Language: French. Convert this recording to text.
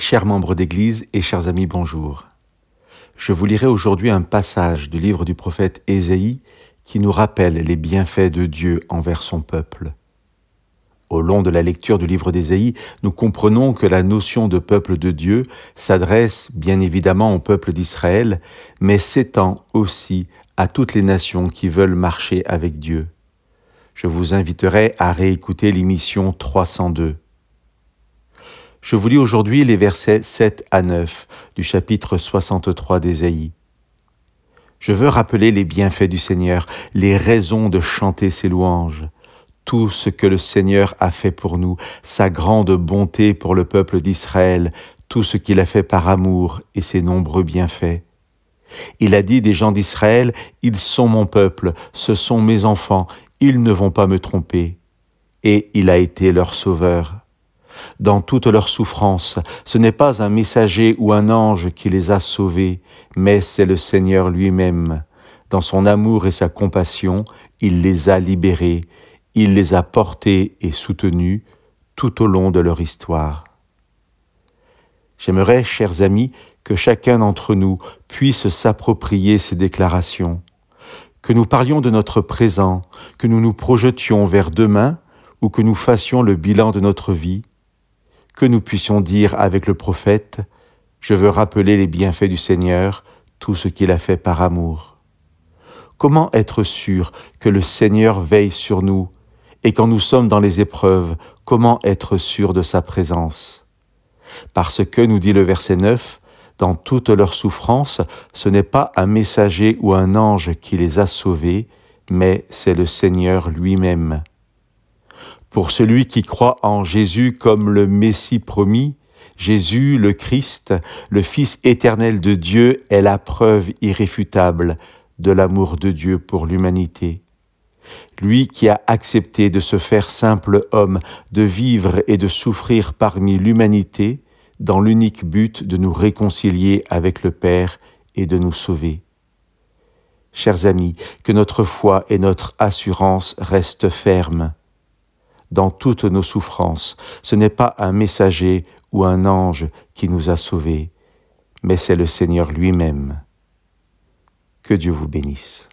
Chers membres d'Église et chers amis, bonjour. Je vous lirai aujourd'hui un passage du livre du prophète Ésaïe qui nous rappelle les bienfaits de Dieu envers son peuple. Au long de la lecture du livre d'Ésaïe, nous comprenons que la notion de peuple de Dieu s'adresse bien évidemment au peuple d'Israël, mais s'étend aussi à toutes les nations qui veulent marcher avec Dieu. Je vous inviterai à réécouter l'émission 302. Je vous lis aujourd'hui les versets 7 à 9 du chapitre 63 d'Ésaïe. Je veux rappeler les bienfaits du Seigneur, les raisons de chanter ses louanges, tout ce que le Seigneur a fait pour nous, sa grande bonté pour le peuple d'Israël, tout ce qu'il a fait par amour et ses nombreux bienfaits. Il a dit des gens d'Israël, « Ils sont mon peuple, ce sont mes enfants, ils ne vont pas me tromper. » Et il a été leur sauveur. Dans toute leur souffrance, ce n'est pas un messager ou un ange qui les a sauvés, mais c'est le Seigneur lui-même. Dans son amour et sa compassion, il les a libérés, il les a portés et soutenus tout au long de leur histoire. J'aimerais, chers amis, que chacun d'entre nous puisse s'approprier ces déclarations, que nous parlions de notre présent, que nous nous projetions vers demain ou que nous fassions le bilan de notre vie, que nous puissions dire avec le prophète « Je veux rappeler les bienfaits du Seigneur, tout ce qu'il a fait par amour ». Comment être sûr que le Seigneur veille sur nous et quand nous sommes dans les épreuves, comment être sûr de sa présence? Parce que, nous dit le verset 9, dans toute leur souffrance, ce n'est pas un messager ou un ange qui les a sauvés, mais c'est le Seigneur lui-même. Pour celui qui croit en Jésus comme le Messie promis, Jésus, le Christ, le Fils éternel de Dieu, est la preuve irréfutable de l'amour de Dieu pour l'humanité. Lui qui a accepté de se faire simple homme, de vivre et de souffrir parmi l'humanité, dans l'unique but de nous réconcilier avec le Père et de nous sauver. Chers amis, que notre foi et notre assurance restent fermes. Dans toutes nos souffrances, ce n'est pas un messager ou un ange qui nous a sauvés, mais c'est le Seigneur lui-même. Que Dieu vous bénisse.